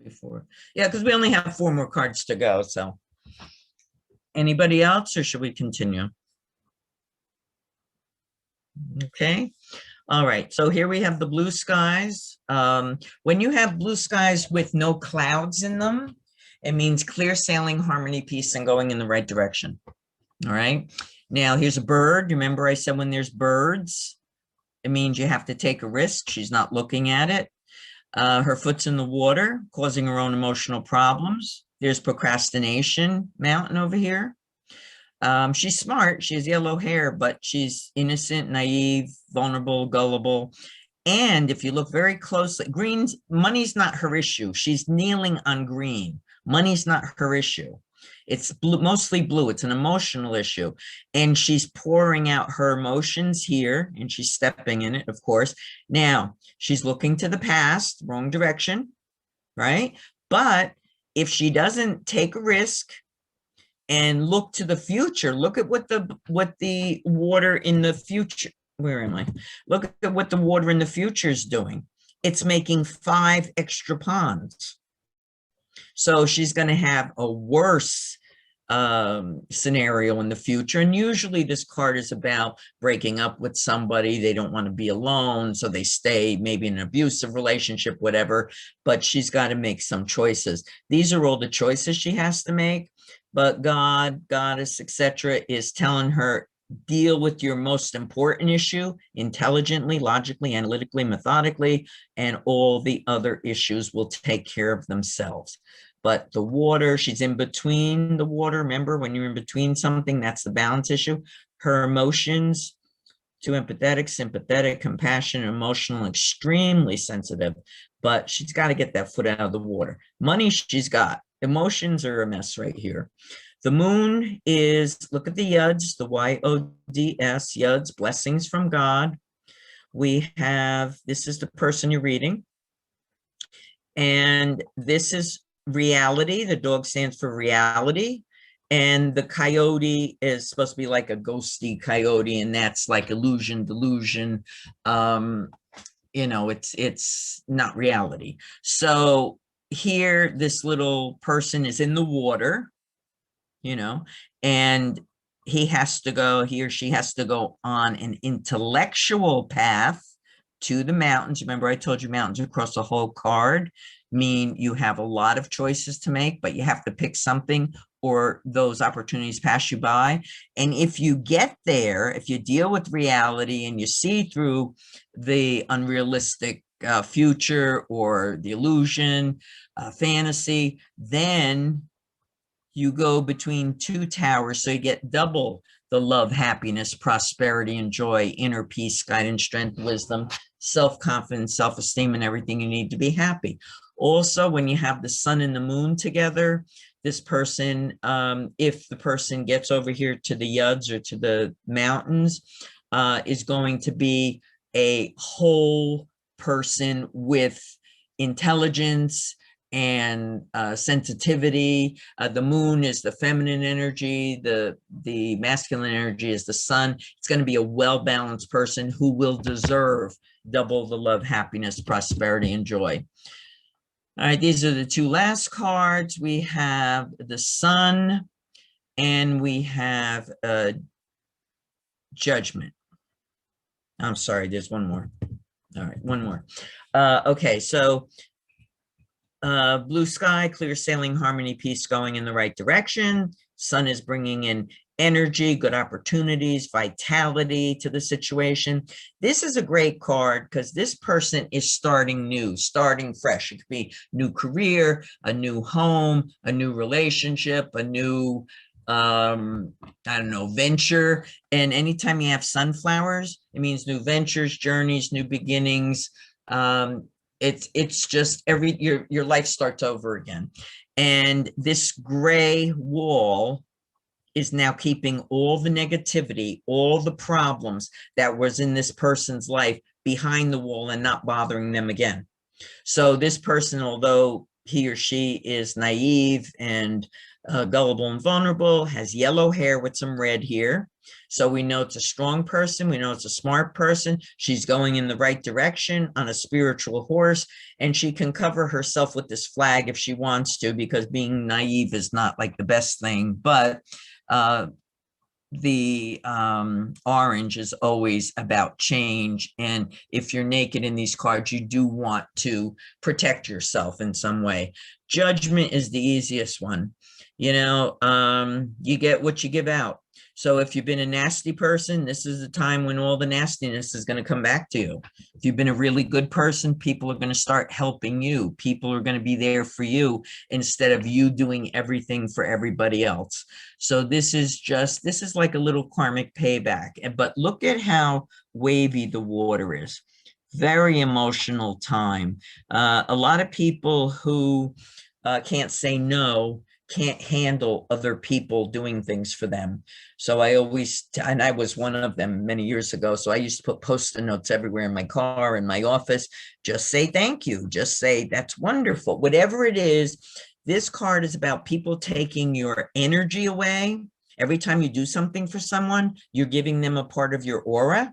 Before, yeah, because we only have 4 more cards to go. So, anybody else, or should we continue? Okay. All right, so here we have the blue skies. When you have blue skies with no clouds in them, it means clear sailing, harmony, peace, and going in the right direction. All right. Now here's a bird. Remember I said when there's birds, it means you have to take a risk. She's not looking at it. Her foot's in the water, causing her own emotional problems. There's procrastination mountain over here. She's smart. She has yellow hair, but she's innocent, naive, vulnerable, gullible. And if you look very closely, money's not her issue. She's kneeling on green. Money's not her issue. It's blue, mostly blue. It's an emotional issue. And she's pouring out her emotions here, and she's stepping in it, of course. Now, she's looking to the past, wrong direction, right? But if she doesn't take a risk and look to the future, look at what the water in the future, where am I? Look at what the water in the future is doing. It's making 5 extra ponds. So she's going to have a worse scenario in the future. And usually this card is about breaking up with somebody. They don't want to be alone, so they stay maybe in an abusive relationship, whatever. But she's got to make some choices. These are all the choices she has to make. But God, Goddess, etc., is telling her, deal with your most important issue intelligently, logically, analytically, methodically, and all the other issues will take care of themselves. But the water, she's in between the water. Remember, when you're in between something, that's the balance issue. Her emotions, too empathetic, sympathetic, compassionate, emotional, extremely sensitive. But she's got to get that foot out of the water. Money she's got. Emotions are a mess right here. The moon is, look at the yuds, the Y-O-D-S, yuds, blessings from God. We have, this is the person you're reading. And this is reality. The dog stands for reality. And the coyote is supposed to be like a ghosty coyote, and that's like illusion, delusion. You know, it's not reality. So here, this little person is in the water, you know, and he or she has to go on an intellectual path to the mountains. Remember, I told you mountains across the whole card mean you have a lot of choices to make, but you have to pick something or those opportunities pass you by. And if you get there, if you deal with reality and you see through the unrealistic future or the illusion, fantasy, then you go between 2 towers. So you get double the love, happiness, prosperity, and joy, inner peace, guidance, strength, wisdom, self-confidence, self-esteem, and everything you need to be happy. Also, when you have the sun and the moon together, this person, if the person gets over here to the yuds or to the mountains, is going to be a whole person with intelligence and sensitivity. The moon is the feminine energy, the masculine energy is the sun. It's going to be a well-balanced person who will deserve double the love, happiness, prosperity, and joy. All right, these are the 2 last cards. We have the sun and we have judgment. I'm sorry, there's one more. All right, one more. Okay, so blue sky, clear sailing, harmony, peace, going in the right direction. Sun is bringing in energy, good opportunities, vitality to the situation. This is a great card because this person is starting new, starting fresh. It could be new career, a new home, a new relationship, a new, I don't know, venture. And anytime you have sunflowers, it means new ventures, journeys, new beginnings. It's just your life starts over again. And this gray wall is now keeping all the negativity, all the problems that was in this person's life behind the wall and not bothering them again. So this person, although he or she is naive and gullible and vulnerable, has yellow hair with some red here. So we know it's a strong person. We know it's a smart person. She's going in the right direction on a spiritual horse, and she can cover herself with this flag if she wants to, because being naive is not like the best thing. But the orange is always about change. And if you're naked in these cards, you do want to protect yourself in some way. Judgment is the easiest one. You get what you give out. So if you've been a nasty person, this is the time when all the nastiness is going to come back to you. If you've been a really good person, people are going to start helping you. People are going to be there for you instead of you doing everything for everybody else. So this is like a little karmic payback. But look at how wavy the water is. Very emotional time. A lot of people who can't say no can't handle other people doing things for them. So I was one of them many years ago. So I used to put post-it notes everywhere in my car, in my office. Just say thank you. Just say that's wonderful. Whatever it is, this card is about people taking your energy away. Every time you do something for someone, you're giving them a part of your aura.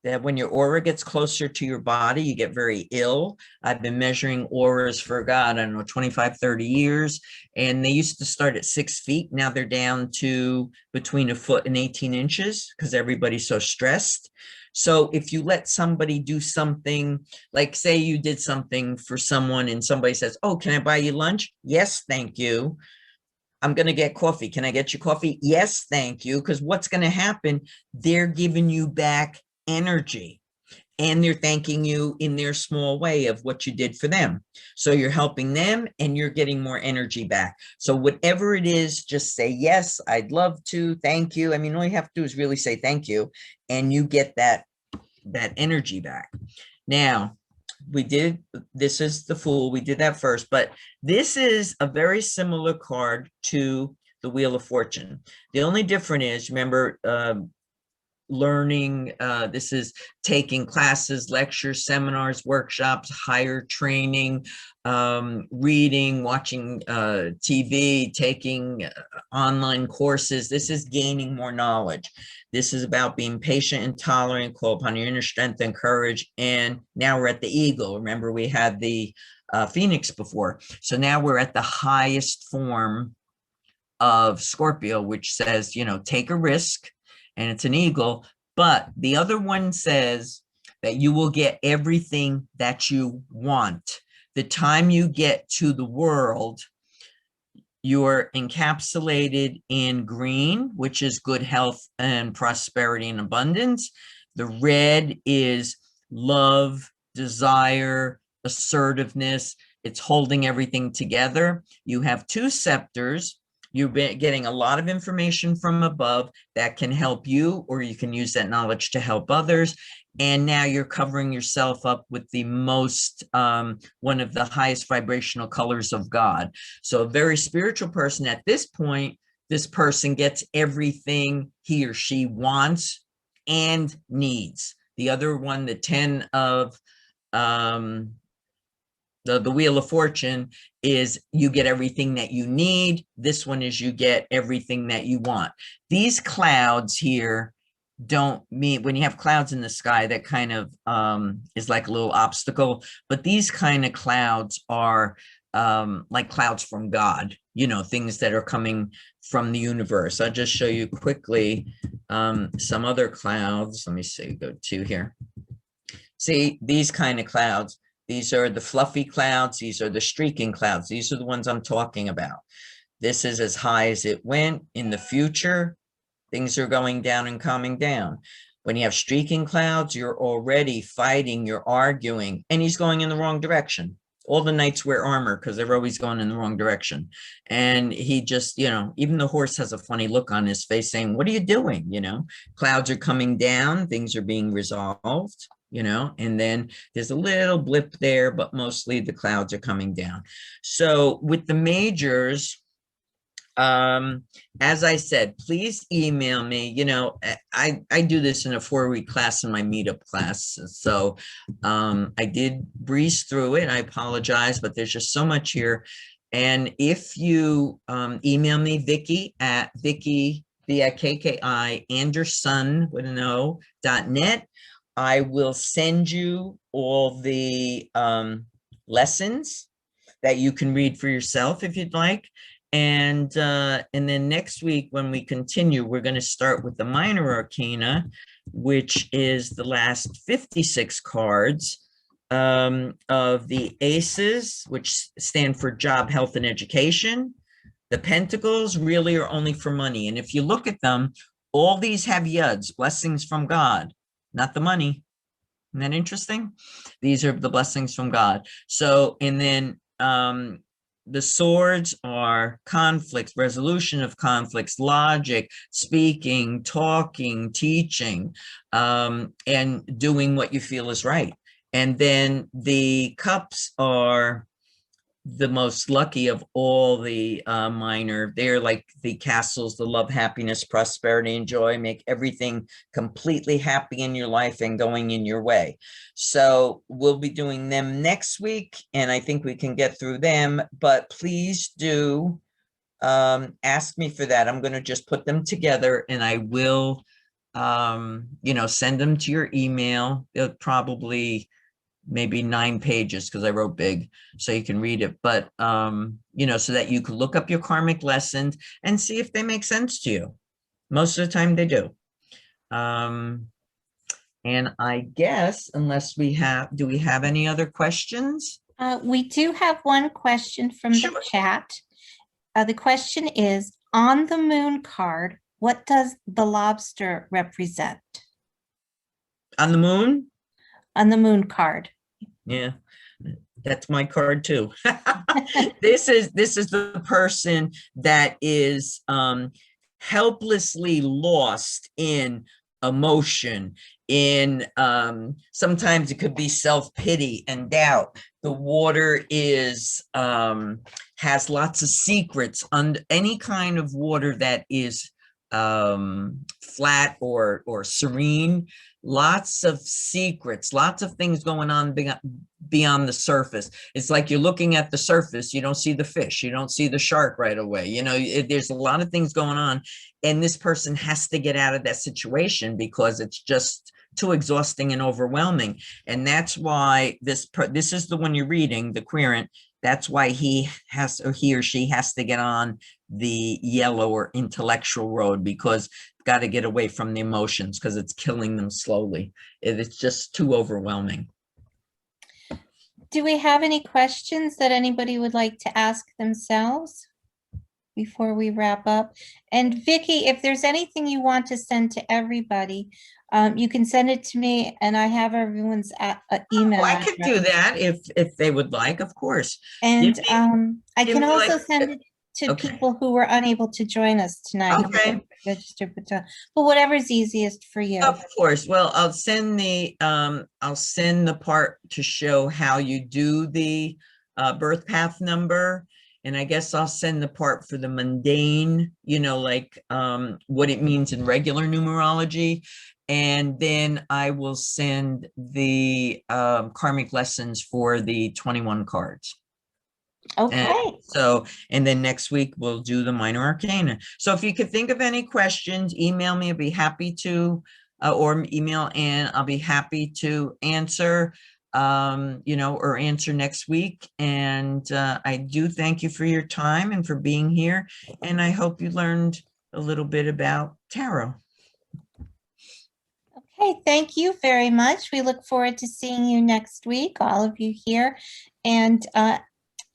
That when your aura gets closer to your body, you get very ill. I've been measuring auras for, God, I don't know, 25, 30 years. And they used to start at 6 feet. Now they're down to between a foot and 18 inches because everybody's so stressed. So if you let somebody do something, like say you did something for someone and somebody says, oh, can I buy you lunch? Yes, thank you. I'm going to get coffee. Can I get you coffee? Yes, thank you. Because what's going to happen? They're giving you back energy, and they're thanking you in their small way of what you did for them. So you're helping them and you're getting more energy back. So whatever it is, just say, yes, I'd love to. Thank you. I mean, all you have to do is really say thank you, and you get that energy back. Now, this is the Fool. We did that first, but this is a very similar card to the Wheel of Fortune. The only difference is, remember, learning, this is taking classes, lectures, seminars, workshops, higher training, reading, watching TV, taking online courses. This is gaining more knowledge. This is about being patient and tolerant, call upon your inner strength and courage. And now we're at the eagle. Remember, we had the phoenix before. So now we're at the highest form of Scorpio, which says, take a risk. And it's an eagle. But the other one says that you will get everything that you want. The time you get to the world, you're encapsulated in green, which is good health and prosperity and abundance. The red is love, desire, assertiveness. It's holding everything together. You have 2 scepters. You're getting a lot of information from above that can help you, or you can use that knowledge to help others. And now you're covering yourself up with the most, one of the highest vibrational colors of God. So a very spiritual person at this point, this person gets everything he or she wants and needs. The other one, the 10 of, the Wheel of Fortune, is you get everything that you need. This one is you get everything that you want. These clouds here don't mean, when you have clouds in the sky, that kind of is like a little obstacle. But these kind of clouds are like clouds from God, things that are coming from the universe. I'll just show you quickly some other clouds. Let me see, go to here. See, these kind of clouds. These are the fluffy clouds. These are the streaking clouds. These are the ones I'm talking about. This is as high as it went. In the future, things are going down and calming down. When you have streaking clouds, you're already fighting, you're arguing, and he's going in the wrong direction. All the knights wear armor because they're always going in the wrong direction. And he just, even the horse has a funny look on his face saying, what are you doing? Clouds are coming down, things are being resolved. you know, and then there's a little blip there, but mostly the clouds are coming down. So with the majors, as I said, please email me. You know, I do this in a 4-week class in my meetup class. So I did breeze through it. I apologize, but there's just so much here. And if you email me, Vikki at Vikki, VIKKI, Anderson with an O, .net, I will send you all the lessons that you can read for yourself if you'd like. And then next week, when we continue, we're going to start with the Minor Arcana, which is the last 56 cards of the aces, which stand for job, health, and education. The pentacles really are only for money. And if you look at them, all these have yuds, blessings from God, not the money. Isn't that interesting? These are the blessings from God. So, and then the swords are conflicts, resolution of conflicts, logic, speaking, talking, teaching, and doing what you feel is right. And then the cups are the most lucky of all the minor. They're like the castles, the love, happiness, prosperity, and joy, make everything completely happy in your life and going in your way. So we'll be doing them next week, and I think we can get through them, but please do ask me for that. I'm going to just put them together, and I will, you know, send them to your email. They'll probably maybe 9 pages because I wrote big, so you can read it. But, you know, so that you can look up your karmic lessons and see if they make sense to you. Most of the time they do. And I guess, unless we have, do we have any other questions?
We do have one question from
Sure.
the chat. The question is, on the moon card, what does the lobster represent?
On the moon?
On the moon card.
Yeah, that's my card too. This is the person that is helplessly lost in emotion, in sometimes it could be self-pity and doubt. The water is has lots of secrets. On any kind of water that is flat or serene, lots of secrets, lots of things going on beyond the surface. It's like you're looking at the surface, you don't see the fish, you don't see the shark right away. You know, there's a lot of things going on, and this person has to get out of that situation because it's just too exhausting and overwhelming. And that's why this is the one you're reading, the Querent. That's why he or she has to get on the yellow or intellectual road, because got to get away from the emotions because it's killing them slowly. It's just too overwhelming.
Do we have any questions that anybody would like to ask themselves before we wrap up? And Vikki, if there's anything you want to send to everybody, you can send it to me, and I have everyone's email.
Oh, I could do that if they would like, of course.
And I can also send it to people who were unable to join us tonight.
Okay.
Registered, but whatever's easiest for you.
Of course. Well, I'll send the part to show how you do the birth path number. And I guess I'll send the part for the mundane, you know, like what it means in regular numerology. And then I will send the karmic lessons for the 21 cards.
Okay.
And then next week we'll do the Minor Arcana. So if you could think of any questions, email me. I'll be happy to, or email Ann. I'll be happy to answer, you know, or answer next week. And I do thank you for your time and for being here. And I hope you learned a little bit about tarot.
Okay, thank you very much. We look forward to seeing you next week, all of you here. And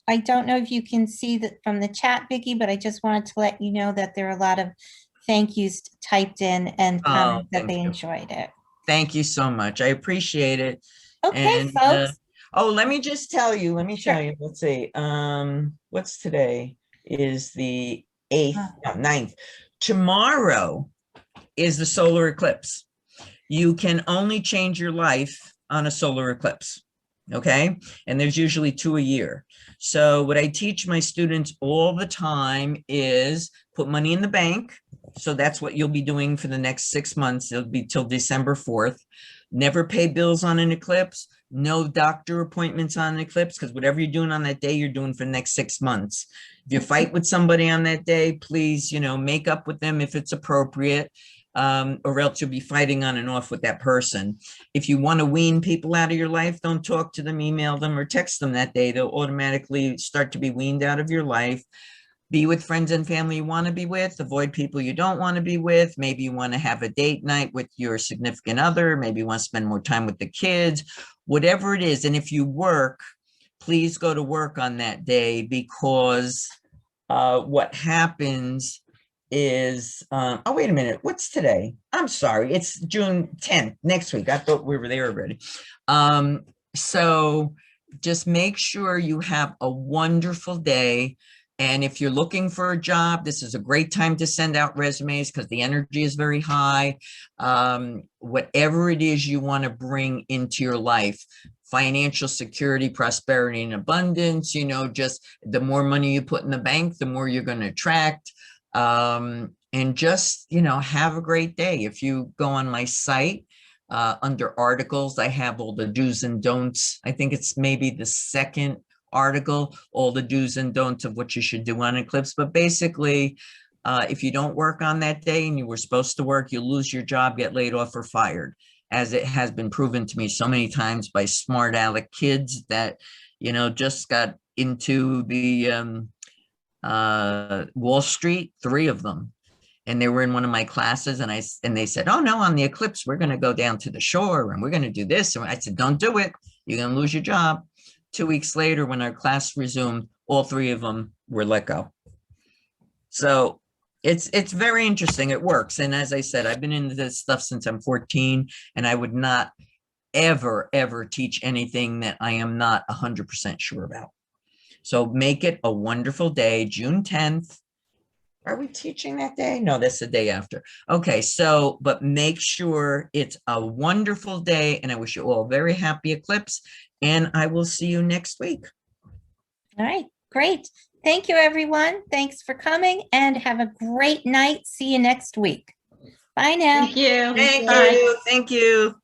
I don't know if you can see that from the chat, Vikki, but I just wanted to let you know that there are a lot of thank yous typed in and comments that they enjoyed it.
Thank you so much. I appreciate it.
Okay, and, folks.
Oh, let me just tell you, tell you, let's see. What's today? Is the 9th. Tomorrow is the solar eclipse. You can only change your life on a solar eclipse. Okay. And there's usually 2 a year. So what I teach my students all the time is put money in the bank. So that's what you'll be doing for the next 6 months. It'll be till December 4th. Never pay bills on an eclipse. No doctor appointments on an eclipse, because whatever you're doing on that day, you're doing for the next 6 months. If you fight with somebody on that day, please, make up with them if it's appropriate, or else you'll be fighting on and off with that person. If you want to wean people out of your life, don't talk to them, email them, or text them that day. They'll automatically start to be weaned out of your life. Be with friends and family you want to be with. Avoid people you don't want to be with. Maybe you want to have a date night with your significant other. Maybe you want to spend more time with the kids, whatever it is. And if you work, please go to work on that day, because what happens is, oh, wait a minute. What's today? I'm sorry. It's June 10th, next week. I thought we were there already. So just make sure you have a wonderful day. And if you're looking for a job, this is a great time to send out resumes, because the energy is very high. Whatever it is you want to bring into your life, financial security, prosperity, and abundance, just the more money you put in the bank, the more you're going to attract. And just, have a great day. If you go on my site, under articles, I have all the do's and don'ts. I think it's maybe the second article, all the do's and don'ts of what you should do on eclipse. But basically, if you don't work on that day and you were supposed to work, you'll lose your job, get laid off, or fired, as it has been proven to me so many times by smart aleck kids that, just got into the Wall Street, 3 of them. And they were in one of my classes, and they said, oh no, on the eclipse, we're going to go down to the shore and we're going to do this. And I said, don't do it. You're going to lose your job. 2 weeks later, when our class resumed, all 3 of them were let go. So it's very interesting. It works. And as I said, I've been into this stuff since I'm 14, and I would not ever teach anything that I am not 100% sure about. So make it a wonderful day, June 10th. Are we teaching that day? No, that's the day after. Okay, so, but make sure it's a wonderful day, and I wish you all a very happy eclipse, and I will see you next week.
All right, great. Thank you, everyone. Thanks for coming, and have a great night. See you next week. Bye now.
Thank you.
Thank
Bye.
you. Thank you.